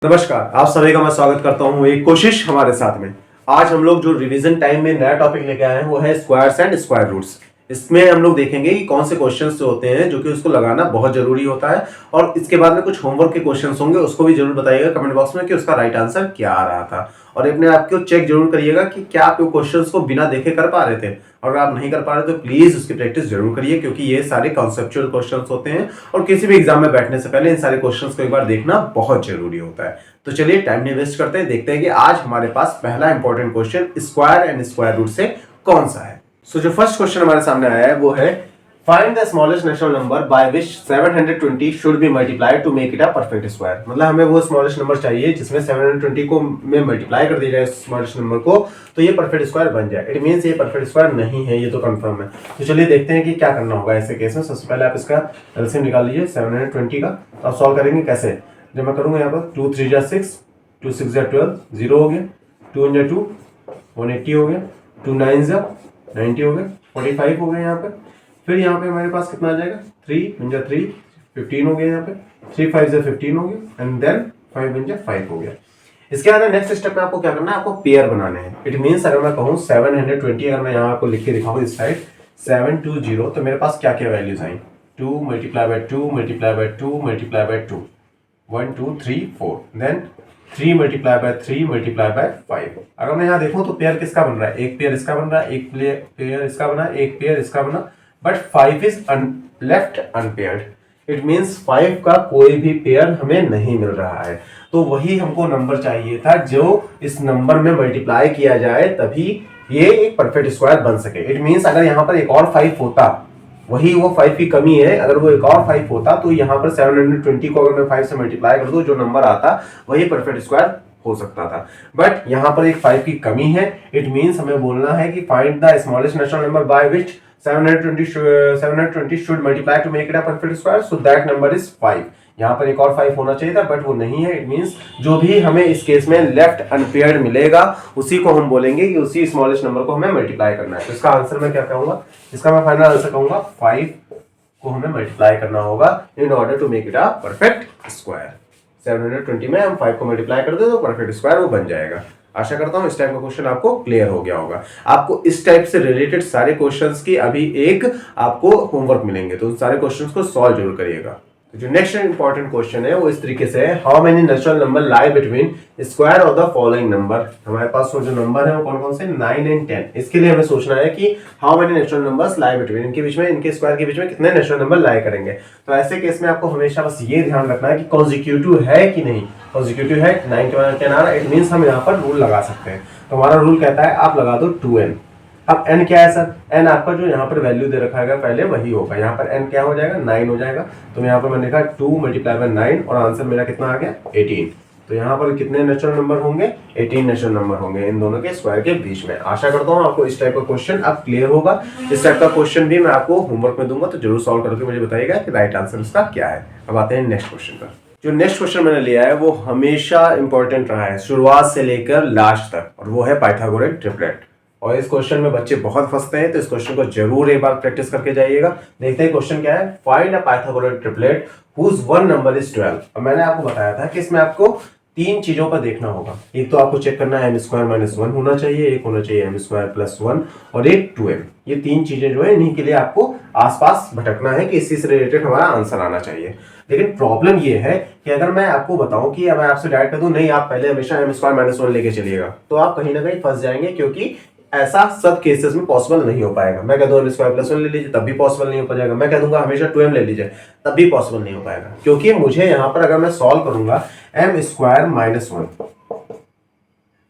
नमस्कार, आप सभी का मैं स्वागत करता हूं एक कोशिश हमारे साथ में। आज हम लोग जो रिवीजन टाइम में नया टॉपिक लेके आए हैं वो है स्क्वायर्स एंड स्क्वायर रूट्स। इसमें हम लोग देखेंगे कि कौन से क्वेश्चंस होते हैं जो कि उसको लगाना बहुत जरूरी होता है, और इसके बाद में कुछ होमवर्क के क्वेश्चंस होंगे, उसको भी जरूर बताइएगा कमेंट बॉक्स में कि उसका राइट आंसर क्या आ रहा था। और अपने आप को चेक जरूर करिएगा कि क्या आप क्वेश्चंस को बिना देखे कर पा रहे थे, और अगर आप नहीं कर पा रहे तो प्लीज उसकी प्रैक्टिस जरूर करिए, क्योंकि ये सारे कॉन्सेप्चुअल क्वेश्चंस होते हैं और किसी भी एग्जाम में बैठने से पहले इन सारे क्वेश्चंस को एक बार देखना बहुत जरूरी होता है। तो चलिए टाइम नहीं वेस्ट करते हैं, देखते हैं कि आज हमारे पास पहला important question square and square root से कौन सा है। सो जो फर्स्ट क्वेश्चन हमारे सामने आया है वो है find the smallest natural number by which 720 should be multiplied to make it a perfect square. मतलब हमें वो स्मॉलेस्ट नंबर चाहिए जिसमें 720 को में मल्टीप्लाई कर दिया जाए स्मॉलेस्ट नंबर को, तो ये परफेक्ट स्क्वायर बन जाए। इट मींस ये परफेक्ट स्क्वायर नहीं है, ये तो कंफर्म है। तो चलिए देखते हैं कि क्या करना होगा ऐसे केस में। सबसे पहले आप इसका एलसीएम निकाल लीजिए 720 का। तो आप सॉल्व करेंगे कैसे, जब मैं करूंगा यहाँ पर 2 3 जा 6, 2 6 जा 12, 0 हो गया, 2 1 जा 2, 180 हो गया, 2 9 जा 90 हो गया, 45 हो गया यहाँ पे। फिर यहाँ पे हमारे पास कितना आ जाएगा, 3 1 जा 3, 15 हो गया यहाँ पे, 3 5 जा 15 हो गया, एंड देन 5 1 जा 5 हो गया। इसके बाद नेक्स्ट स्टेप में आपको क्या करना है, आपको पेयर बनाने हैं। इट मींस अगर मैं कहूँ 720, अगर मैं यहाँ आपको लिख के दिखाऊँ इस साइड 720, तो मेरे पास क्या क्या वैल्यूज आई, 2 multiply by 2 multiply by 2 multiply by 2, 1 2 3 4, then 3 multiply by 3 multiply by 5। अगर मैं यहाँ देखूं तो पेयर किसका बन रहा है, एक पेयर इसका बन रहा है, एक पेयर इसका बना, एक पेयर इसका बना, but 5 is left unpaired. It means 5 का कोई भी पेयर हमें नहीं मिल रहा है। तो वही हमको नंबर चाहिए था जो इस नंबर में मल्टीप्लाई किया जाए तभी ये एक परफेक्ट स्क्वायर बन सके। इट मींस अगर यहाँ पर एक और 5 होता, वही वो 5 की कमी है, अगर वो एक और 5 होता तो यहाँ पर 720 को अगर मैं 5 से मल्टीप्लाई कर दूं, जो नंबर आता वही परफेक्ट स्क्वायर हो सकता था। बट यहाँ पर एक 5 की कमी है। इट मींस हमें बोलना है कि find the smallest natural number by which 720 should multiply to make it a perfect square, so that number is 5। यहाँ पर एक और 5 होना चाहिए था, बट वो नहीं है। इट मींस जो भी हमें इस केस में लेफ्ट अनपेयर्ड मिलेगा उसी को हम बोलेंगे कि उसी स्मॉलेस्ट नंबर को हमें मल्टीप्लाई करना है। तो इसका आंसर मैं क्या कहूंगा, इसका मैं फाइनल आंसर कहूंगा 5 को हमें मल्टीप्लाई करना होगा in order to make it a perfect square. 720 में हम 5 को मल्टीप्लाई कर दे तो परफेक्ट स्क्वायर वो बन जाएगा। आशा करता हूं इस टाइप का क्वेश्चन आपको क्लियर हो गया होगा। आपको इस टाइप से रिलेटेड सारे क्वेश्चंस की अभी एक आपको होमवर्क मिलेंगे, तो उन सारे क्वेश्चंस को सॉल्व जरूर करिएगा। तो जो नेक्स्ट इंपॉर्टेंट क्वेश्चन है वो इस तरीके से है, how many natural number lie between square of the following number. हमारे पास जो नंबर है वो कौन कौन से, 9 एंड 10। इसके लिए हमें सोचना है कि how many natural numbers lie between, इनके बीच में, इनके स्क्वायर के बीच में कितने नेचुरल नंबर लाई करेंगे। तो ऐसे केस में आपको हमेशा बस ये ध्यान रखना है कि कॉन्जिक्यूटिव है कि नहीं। कॉन्जिक्यूटिव है, 9 के बाद 10 आ रहा है, इट मींस हम यहाँ पर रूल लगा सकते हैं। तो हमारा रूल कहता है आप लगा दो 2n। अब n क्या है सर, n आपका जो यहाँ पर वैल्यू दे रखा है पहले वही होगा। यहाँ पर n क्या हो जाएगा, 9 हो जाएगा। तो यहाँ पर मैंने लिखा 2 मल्टीप्लाई बाय 9 और आंसर मेरा कितना आ गया, 18। तो यहाँ पर कितने नेचुरल नंबर होंगे, 18 नेचुरल नंबर होंगे इन दोनों के स्क्वायर के बीच में। आशा करता हूँ आपको इस टाइप का क्वेश्चन अब क्लियर होगा। इस टाइप का क्वेश्चन भी मैं आपको होमवर्क में दूंगा, तो जरूर सॉल्व करके मुझे बताइएगा कि राइट आंसर इसका क्या है। अब आते हैं नेक्स्ट क्वेश्चन पर। जो नेक्स्ट क्वेश्चन मैंने लिया है वो हमेशा इंपॉर्टेंट रहा है शुरुआत से लेकर लास्ट तक, और वो है पाइथागोरस ट्रिपलेट। और इस क्वेश्चन में बच्चे बहुत फंसते हैं, तो इस क्वेश्चन को जरूर एक बार प्रैक्टिस करके जाइएगा। देखते हैं क्वेश्चन क्या है, find a Pythagoras triplet whose one number is 12। अब मैंने आपको बताया था कि इसमें आपको 3 चीजों पर देखना होगा। एक तो आपको चेक करना है m² - 1 होना चाहिए, एक होना चाहिए m² + 1 और एक 2m। ये 3 चीजें जो है इन्हीं के लिए आपको आसपास भटकना है कि इसी से रिलेटेड हमारा आंसर आना चाहिए। लेकिन प्रॉब्लम ये है कि अगर मैं आपको बताऊं कि मैं आपसे डायरेक्ट कर दूं नहीं आप पहले हमेशा m² - 1 लेके चलिएगा, तो आप कहीं ना कहीं फंस जाएंगे, क्योंकि ऐसा सब केसेस में पॉसिबल नहीं हो पाएगा। मैं कह दूं m² + 1 ले लीजिए तब भी पॉसिबल नहीं हो पाएगा। मैं कह दूंगा हमेशा 2m ले लीजिए तब भी पॉसिबल नहीं हो पाएगा, क्योंकि मुझे यहाँ पर अगर मैं सॉल्व करूंगा m² - 1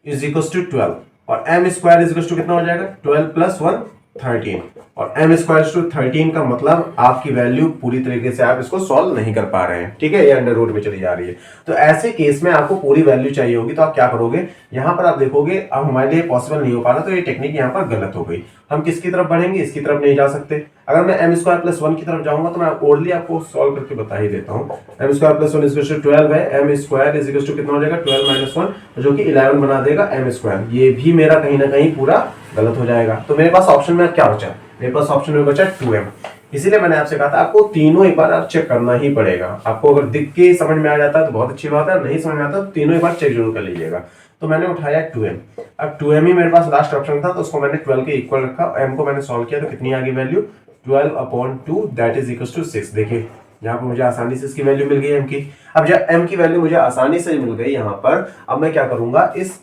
इज इक्वल टू 12 और m² इज इक्वल टू कितना हो जाएगा, 12 + 1 13, और m² 13 का मतलब आपकी वैल्यू पूरी तरीके से आप इसको सॉल्व नहीं कर पा रहे हैं, ठीक है, ये अंडर रूट में चली जा रही है। तो ऐसे केस में आपको पूरी वैल्यू चाहिए होगी, तो आप क्या करोगे, यहाँ पर आप देखोगे अब हमारे लिए पॉसिबल नहीं हो पा रहा, तो ये टेक्निक यहाँ पर गलत हो गई। हम किसकी तरफ बढ़ेंगे, इसकी तरफ नहीं जा सकते। अगर मैं m² + 1 की तरफ जाऊंगा तो मैं ओरली आपको सॉल्व करके बता ही देता हूँ। m² + 1 इज 12 है, m² इज इक्वल टू कितना हो जाएगा, 12 - 1 जो कि 11 बना देगा m²। ये भी मेरा कहीं ना कहीं पूरा गलत हो जाएगा। तो मेरे पास ऑप्शन में क्या बचा, मेरे पास ऑप्शन में बचा 2m। इसीलिए मैंने आपसे कहा था आपको तीनों एक बार आप चेक करना ही पड़ेगा। आपको अगर दिख के समझ में आ जाता है तो बहुत अच्छी बात है, नहीं समझ में आता तो तीनों एक बार चेक जरूर कर लीजिएगा। तो मैंने उठाया 2m। अब 2m ही मेरे पास लास्ट ऑप्शन था तो उसको मैंने 12 के इक्वल रखा। m को मैंने सॉल्व किया तो कितनी आ गई value 12/2 that is equal to 6। देखिए यहाँ पर मुझे आसानी से इसकी वैल्यू मिल गई m की। अब जब m की वैल्यू मुझे आसानी से मिल गई यहाँ पर, अब मैं क्या करूंगा, इस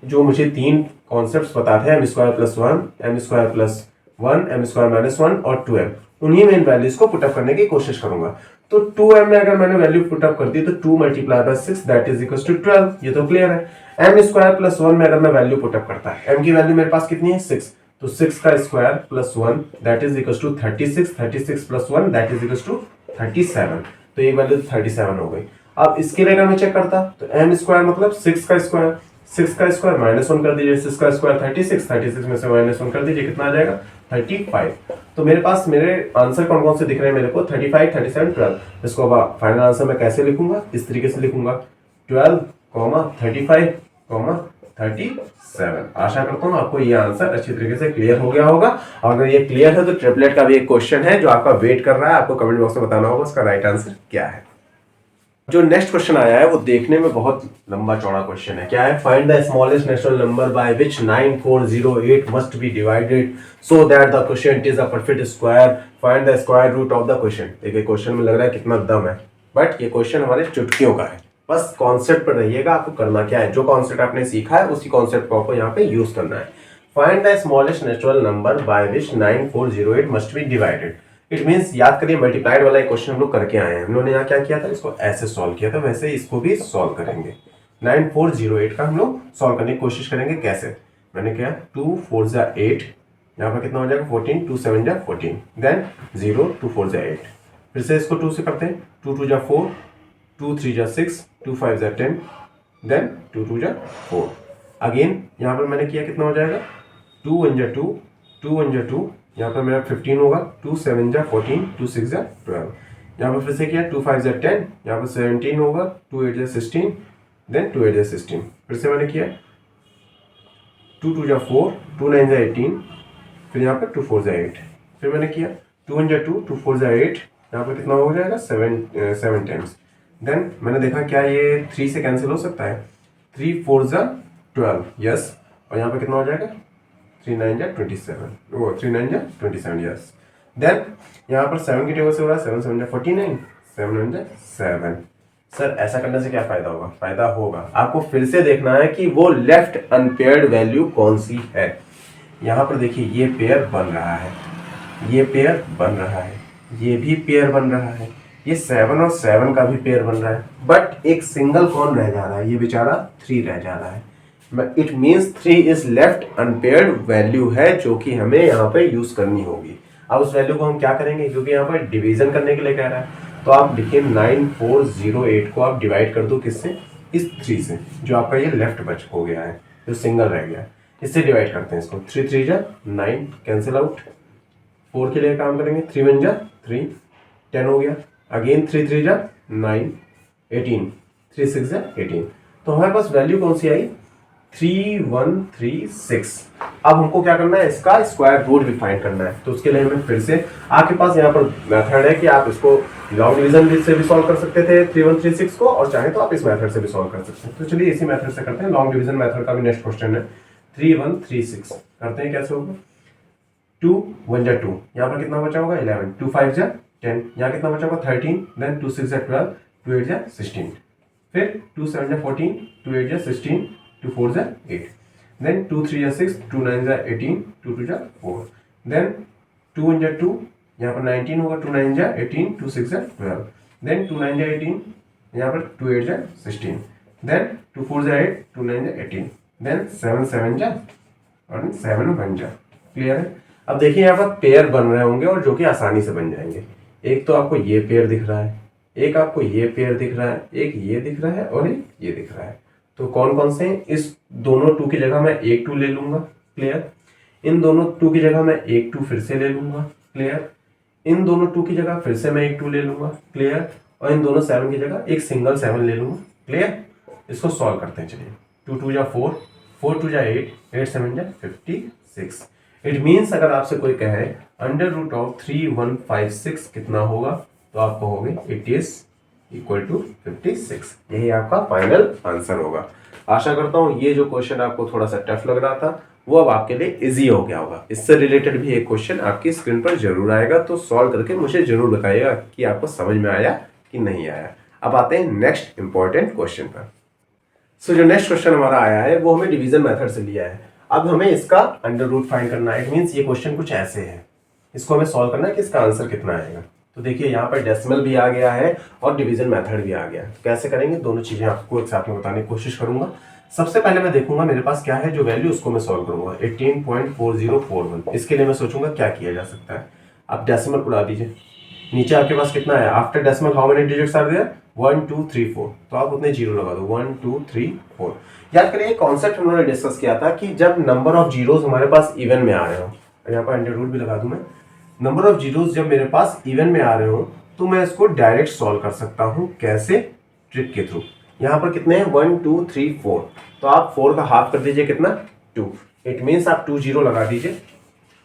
जो मुझे तीन कॉन्सेप्ट्स पता थे m² + 1, m² + 1, m² - 1 और 2m, उन्हीं में इन वैल्यूज को पुटअप करने की कोशिश करूंगा। तो 2m में अगर मैंने वैल्यू पुटअप कर दी तो 2 × 6 दैट इज इक्वल टू 12, ये तो क्लियर है। m² + 1 में अगर मैं वैल्यू पुटअप करता है, m की वैल्यू मेरे पास कितनी है 6, तो 6 का square + 1 that is equal to 36, 36 + 1 that is equal to 37, तो ये वैल्यू 37 हो गई। अब इसके लिए अगर मैं चेक करता तो m² मतलब 6 का स्क्वायर, 6 का स्क्वायर -1 कर दीजिए, 6 का स्क्वायर 36, 36 में से -1 कर दीजिए, कितना आ जाएगा 35। तो मेरे पास मेरे आंसर कौन कौन से दिख रहे हैं मेरे को 35, 37, 12। इसको अब फाइनल आंसर मैं कैसे लिखूंगा, इस तरीके से लिखूंगा 12, 35, 37। आशा करता हूँ आपको ये आंसर अच्छी तरीके से क्लियर हो गया होगा। और अगर ये क्लियर है तो ट्रिपलेट का भी एक क्वेश्चन है जो आपका वेट कर रहा है, आपको कमेंट बॉक्स में बताना होगा उसका राइट आंसर क्या है। जो नेक्स्ट क्वेश्चन आया है वो देखने में बहुत लंबा चौड़ा क्वेश्चन है। क्या है, find the smallest natural number by which 9408 must be divided so that the quotient is a perfect square, find the square root of the quotient. देखिए क्वेश्चन में लग रहा है कितना दम है, बट ये क्वेश्चन हमारे चुटकियों का है। बस कॉन्सेप्ट पर रहिएगा, आपको करना क्या है, जो कॉन्सेप्ट आपने सीखा है उसी कॉन्सेप्ट को आपको यहाँ पे यूज करना है। Find the smallest natural number by which 9408 must be divided. It means याद करिए मल्टीप्लाइड वाला एक क्वेश्चन हम लोग करके आए हैं। हम लोगों ने यहाँ क्या किया था, इसको ऐसे सॉल्व किया था, वैसे इसको भी सॉल्व करेंगे। 9408 का हम लोग सॉल्व करने की कोशिश करेंगे। कैसे, मैंने किया 2 4 जा 8, यहाँ पर कितना हो जाएगा 14, 2 7 जा 14, देन 0 2 4 जा 8। फिर से इसको 2 से करते हैं, 2 2 जा 4, 2 3 जा 6, 2 5 जा 10, देन 2 2 जा 4। अगेन यहाँ पर मैंने किया कितना हो जाएगा 2 1 जा 2, 2 1 जा 2, यहाँ पर मेरा 15 होगा, 2 7 जा 14, 2 6 जा 12। यहाँ पर फिर से किया 2 5 जा 10, यहाँ पर 17 होगा, 2 8 जा 16, देन 2 8 जा 16। फिर से मैंने किया 2 2 जा 4, 2 9 जा 18, फिर यहाँ पर 2 4 जा 8। फिर मैंने किया 2 1 जा 2, 2 4 जा 8, यहाँ पर कितना हो जाएगा 7 टाइम्स। देन मैंने देखा क्या ये 3 से कैंसिल हो सकता है, 3 4 जा 12, यस, और यहाँ पर कितना हो जाएगा 3 9 जा 27, वो 3 9 जा 27, यस। देन यहाँ पर 7 की टेबल से हो रहा है 7 7 जा 49, 7 9 जा 7। सर ऐसा करने से क्या फायदा होगा, फायदा होगा, आपको फिर से देखना है कि वो लेफ्ट अनपेयर्ड वैल्यू कौन सी है। यहाँ पर देखिए ये पेयर बन रहा है, ये पेयर बन रहा है, ये भी पेयर बन रहा है, ये 7 और 7 का भी पेयर बन रहा है, बट एक सिंगल कौन रह जा रहा है, ये बेचारा 3 रह जा रहा है। It means 3 is left unpaired value है जो कि हमें यहाँ पे यूज करनी होगी। अब उस वैल्यू को हम क्या करेंगे, क्योंकि यहाँ पर डिवीजन करने के लिए कह रहा है, तो आप देखिए 9408 को आप डिवाइड कर दो किससे, इस 3 से, जो आपका ये लेफ्ट बच हो गया है, जो सिंगल रह गया है, इससे डिवाइड करते हैं इसको। 3 3 जा 9 कैंसिल आउट, 4 के लिए काम करेंगे, 3 1 जा 3 10 हो गया, अगेन 3 3 जा 9 18, 3 6 जा 18। तो हमारे पास वैल्यू कौन सी आई 3136। अब हमको क्या करना है, इसका स्क्वायर रूट भी फाइंड करना है। तो उसके लिए हमें फिर से आपके पास यहाँ पर मेथड है कि आप इसको लॉन्ग डिवीजन से भी सॉल्व कर सकते थे 3136 को, और चाहे तो आप इस मेथड से भी सॉल्व कर सकते हैं। तो चलिए इसी मेथड से करते हैं, लॉन्ग डिवीजन मेथड का भी नेक्स्ट क्वेश्चन है। 3136 करते हैं, कैसे होगा 2 1 जा 2, यहाँ पर कितना बचा होगा 11, 2 5 जा 10, यहाँ कितना बचा होगा 13, देन 2 6 जा 12, 2 8 जा 16, फिर 2 7 जा 14, 2 8 जा 16, 2 4 जा 8, then 2 3 जा 6, 2 9 जा 18, 2 2 जा 4, then 2 1 जा 2, यहाँ पर 19 होगा, 2 9 जा 18, 2 6 जा 12, then 2 9 जा 18, यहाँ पर 2 8 जा 16, then 2 4 जा 8, 2 9 जा 18, then 7 7 जा और 7 1 जा। क्लियर है। अब देखिए यहाँ पर पेयर बन रहे होंगे और जो कि आसानी से बन जाएंगे। एक तो आपको ये पेयर दिख रहा है, एक आपको ये पेयर दिख रहा है, एक ये दिख रहा है और एक ये दिख रहा है। तो कौन कौन से हैं, इस दोनों 2 की जगह मैं एक 2 ले लूंगा, क्लियर। इन दोनों 2 की जगह मैं एक 2 फिर से ले लूंगा, क्लियर। इन दोनों 2 की जगह फिर से मैं एक 2 ले लूंगा, क्लियर। और इन दोनों 7 की जगह एक सिंगल 7 ले लूंगा, क्लियर। इसको सॉल्व करते हैं, चलिए 2 2 जा 4, 4 2 जा 8, 8 7 जा 56। इट मीन्स अगर आपसे कोई कहे अंडर रूट ऑफ 3156 कितना होगा, तो आप कहोगे इट इज इक्वल टू 56। यही आपका फाइनल आंसर होगा। आशा करता हूँ ये जो क्वेश्चन आपको थोड़ा सा टफ लग रहा था वो अब आपके लिए इजी हो गया होगा। इससे रिलेटेड भी एक क्वेश्चन आपकी स्क्रीन पर जरूर आएगा, तो सॉल्व करके मुझे जरूर बताइएगा कि आपको समझ में आया कि नहीं आया। अब आते हैं नेक्स्ट इंपॉर्टेंट क्वेश्चन पर। सो जो नेक्स्ट क्वेश्चन हमारा आया है वो हमें डिवीजन मेथड से लिया है। अब हमें इसका अंडर रूट फाइंड करना है। इट मीन्स ये क्वेश्चन कुछ ऐसे है, इसको हमें सॉल्व करना है कि इसका आंसर कितना आएगा। तो देखिए यहाँ पर डेसिमल भी आ गया है और डिवीजन मेथड भी आ गया है। तो कैसे करेंगे, दोनों चीजें आपको एक साथ में बताने की कोशिश करूंगा। सबसे पहले मैं देखूंगा मेरे पास क्या है जो वैल्यू, उसको मैं सॉल्व करूंगा 18.4041। इसके लिए मैं सोचूंगा क्या किया जा सकता है। आप डेसिमल उड़ा दीजिए, नीचे आपके पास कितना है, after decimal how many digits are there, 1 2 3 4, तो आप उतने जीरो लगा दो, 1 2 3 4। याद करिए कॉन्सेप्ट हमने डिस्कस किया था कि जब नंबर ऑफ जीरोस हमारे पास इवन में आ रहे हो, यहाँ पर अंडर रूट भी लगा दूं मैं, नंबर ऑफ जीरोस जब मेरे पास इवन में आ रहे हो तो मैं इसको डायरेक्ट सॉल्व कर सकता हूँ। कैसे, ट्रिक के थ्रू। यहाँ पर कितने हैं, 1 2 3 4, तो आप 4 का हाफ कर दीजिए कितना, 2। इट मीन्स आप 2 जीरो लगा दीजिए,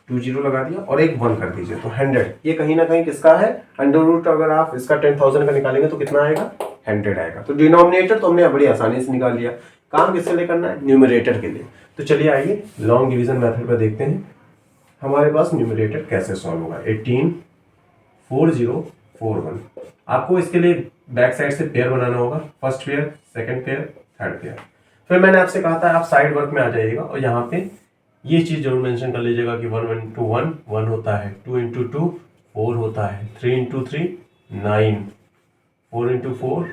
2 जीरो लगा दिया और एक 1 कर दीजिए, तो 100। ये कहीं ना कहीं किसका है, अंडर रूट अगर आप इसका 10,000 का निकालेंगे तो कितना आएगा, 100 आएगा। तो डिनोमिनेटर तो हमने बड़ी आसानी से निकाल लिया। काम किससे लिए करना है, न्यूमरेटर के लिए। तो चलिए आइए लॉन्ग डिवीजन मेथड पर देखते हैं हमारे पास न्यूमरेटर कैसे सॉल्व होगा। 184041। आपको इसके लिए बैक साइड से पेयर बनाना होगा, first pair, second pair, third pair. फिर मैंने आपसे कहा था आप साइड वर्क में आ जाइएगा और यहाँ पे ये चीज जरूर मेंशन कर लीजिएगा कि 1 into 1 1 होता है, 2 into 2 4 होता है, 3 into 3 9, 4 into 4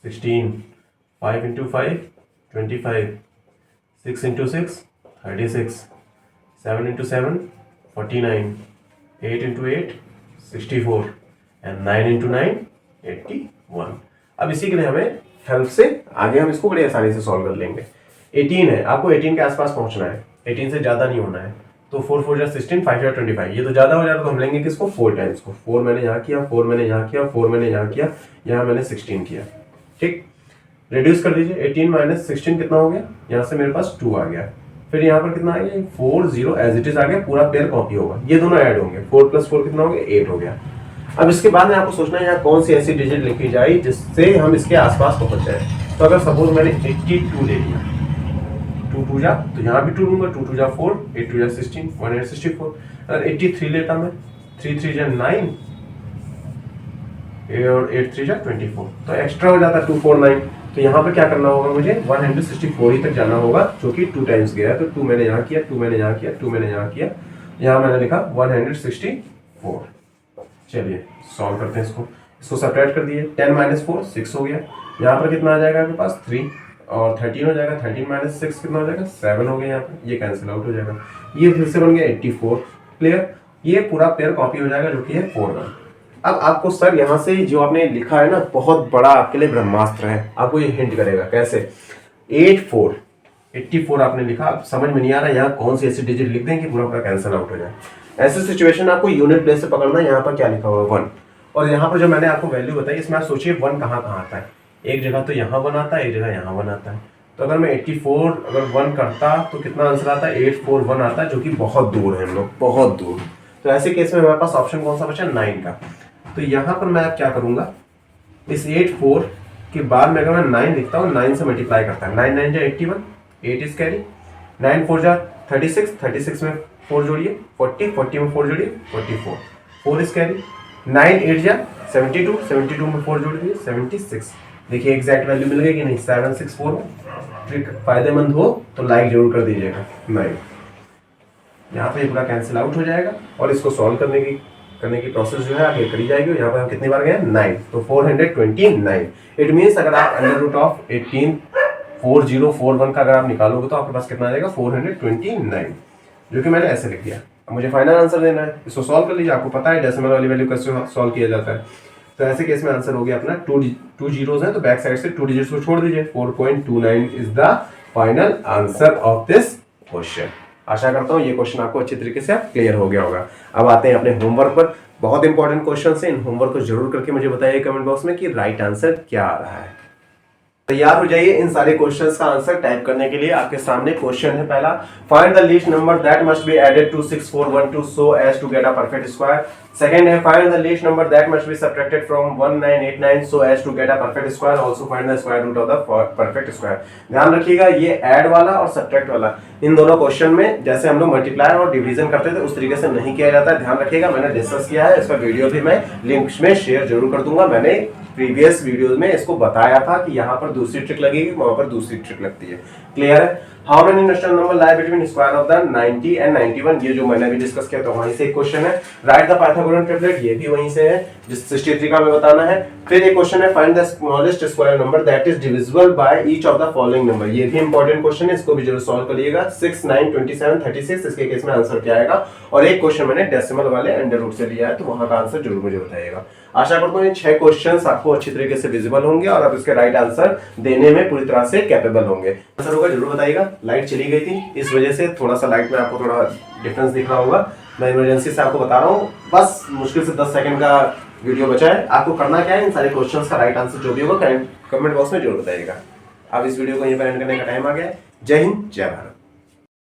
16, 5 into 5 25, 6 into 6 36, 7 into 7 49, 8 into 8 64 and 9 into 9 81। अब इसी के लिए हमें हेल्प से आगे हम इसको बड़ी आसानी से सॉल्व कर लेंगे। 18 है, आपको 18 के आसपास पहुंचना है, 18 से ज्यादा नहीं होना है। तो 4 4 16, 5 25, ये तो ज्यादा हो जाएगा तो हम लेंगे किसको, 4 टाइम्स को। 4 मैंने यहाँ किया, 4 मैंने यहाँ किया, 4 मैंने यहाँ किया, यहाँ मैंने 16 किया। ठीक, रिड्यूस कर दीजिए, 18 माइनस 16 कितना हो गया, यहाँ से मेरे पास 2 आ गया। फिर यहाँ पर कितना आ गया, 4 0 एज इट इज आ गया, पूरा पेयर कॉपी होगा, ये दोनों ऐड होंगे, 4 + 4 कितना हो गया, 8 हो गया। अब इसके बाद में आपको सोचना है यहाँ कौन सी ऐसी डिजिट लिखी जाए जिससे हम इसके आसपास पहुंच जाए। तो अगर सपोज मैंने 82 ले लिया, 2 2 जा तो यहाँ भी 2 लूंगा, 2 2 जा 4, 8 2 जा 16, 164। अगर 83 लेता मैं, 3 3 जा 9 और 8 3 जा 24, तो एक्स्ट्रा हो जाता 249। तो यहाँ पर क्या करना होगा, मुझे 164 ही तक जाना होगा, जो कि 2 टाइम्स गया है। तो 2 मैंने यहाँ किया, 2 मैंने यहाँ किया, 2 मैंने यहाँ किया, यहाँ मैंने लिखा 164। चलिए सॉल्व करते हैं इसको सेपरेट कर दिए, 10 - 4 6 हो गया। यहाँ पर कितना आ जाएगा आपके पास, 3 और 13 हो जाएगा, 13 - 6 कितना हो जाएगा, 7 हो गया। यहाँ पर ये कैंसिल आउट हो जाएगा, ये फिर से बन गया 84। क्लियर, ये पूरा पेयर कॉपी हो जाएगा जो कि है 4 1। अब आपको सर यहाँ से जो आपने लिखा है ना, बहुत बड़ा आपके लिए ब्रह्मास्त्र है, आपको ये हिंट करेगा कैसे। 84 आपने लिखा, अब समझ में नहीं आ रहा यहाँ कौन सी ऐसी डिजिट लिख दें कि पूरा पूरा कैंसिल आउट हो जाए। ऐसे सिचुएशन आपको यूनिट प्लेस से पकड़ना है। यहाँ पर क्या लिखा हुआ है, 1, और यहाँ पर जो मैंने आपको वैल्यू बताई इसमें आप सोचिए 1 कहाँ कहाँ आता है। एक जगह तो यहाँ 1 आता है, एक जगह यहाँ 1 आता है। तो अगर मैं 84 अगर 1 करता तो कितना आंसर आता है, 841 आता है, जो कि बहुत दूर है हम लोग, बहुत दूर। तो ऐसे केस में हमारे पास ऑप्शन कौन सा बचा, 9 का। तो यहाँ पर मैं क्या करूंगा, इस 84 के बाद में अगर मैं 9 लिखता हूँ, 9 से मल्टीप्लाई करता है, 9 9 जा 81, 8 इज कैरी, 9 4 जा 36, 36 में 4 जोड़िए 40, 40 में 4 जोड़िए 44, 4 इज कैरी, 9 8 जा 72, 72 में 4 जोड़ दिए 76। देखिए एग्जैक्ट वैल्यू मिल गई कि नहीं, 764। ट्रिक फायदेमंद हो तो लाइक जरूर कर दीजिएगा। 9 यहाँ पे पूरा कैंसिल आउट हो जाएगा और इसको सॉल्व करने की प्रोसेस जो है आगे करी जाएगी। यहाँ पर हम कितनी बार गए, 9, तो 429। इट मीन्स अगर आप अंडर रूट ऑफ 184041 का अगर आप निकालोगे तो आपके पास कितना आ जाएगा, 429, जो कि मैंने ऐसे लिख दिया। अब मुझे फाइनल आंसर देना है, इसको सॉल्व कर लीजिए। आपको पता है डेसिमल वाली वैल्यू कैसे सॉल्व किया जाता है। तो ऐसे केस में आंसर हो गया अपना 2 जीरोस हैं, तो बैक साइड से 2 डिजिट्स को छोड़ दीजिए। 4.29 is the final answer of this question. आशा करता हूँ ये क्वेश्चन आपको अच्छी तरीके से क्लियर हो गया होगा। अब आते हैं अपने होमवर्क पर। बहुत इंपॉर्टेंट क्वेश्चन है, इन होमवर्क को जरूर करके मुझे बताइए कमेंट बॉक्स में कि राइट आंसर क्या आ रहा है। तैयार हो जाइए इन सारे क्वेश्चंस का आंसर टाइप करने के लिए। आपके सामने क्वेश्चन है पहला, find the least number that must be added to 6412 so as to get a perfect square. Second है, find the least number that must be subtracted from 1989 so as to get a perfect square, also find the square root of the perfect square. ध्यान रखिएगा ये add वाला और subtract वाला इन दोनों question में जैसे हम लोग मल्टीप्लाई और डिवीजन करते थे उस तरीके से नहीं किया जाता है। ध्यान रखिएगा, मैंने डिस्कस किया है, इसका वीडियो भी मैं लिंक्स में शेयर जरूर कर दूंगा। मैंने प्रीवियस वीडियो में इसको बताया था कि यहाँ पर दूसरी ट्रिक लगेगी, वहां पर दूसरी ट्रिक लगती है। क्लियर है? How many natural number lie between square of the 90 and 91, ये जो मैंने भी डिस्कस किया था वहीं से एक क्वेश्चन है। राइट द पाइथागोरन ट्रिपलेट, ये भी वहीं से है जिस 63 का हमें बताना है। फिर एक क्वेश्चन है, find the smallest square number that is divisible by each of the following number, ये भी इंपॉर्टेंट क्वेश्चन है, इसको भी जरूर सॉल्व करिएगा। 6, 9, 27, 36, इसके केस में आंसर क्या आएगा। और एक क्वेश्चन मैंने डेसिमल वाले अंडर रूट से लिया है, तो वहां का आंसर जरूर मुझे बताइएगा। आशा करता हूँ ये 6 क्वेश्चंस आपको अच्छी तरीके से विजिबल होंगे और आप इसके राइट आंसर देने में पूरी तरह से कैपेबल होंगे। आंसर होगा जरूर बताइएगा। लाइट चली गई थी, इस वजह से थोड़ा सा लाइट में आपको थोड़ा डिफरेंस दिख रहा होगा। मैं इमरजेंसी से आपको बता रहा हूँ, बस मुश्किल से 10 सेकंड का वीडियो बचा है। आपको करना क्या है, इन सारे क्वेश्चंस का राइट आंसर जो भी होगा कमेंट बॉक्स में जरूर बताइएगा। अब इस वीडियो को यहीं पर एंड करने का टाइम आ गया है। जय हिंद, जय भारत।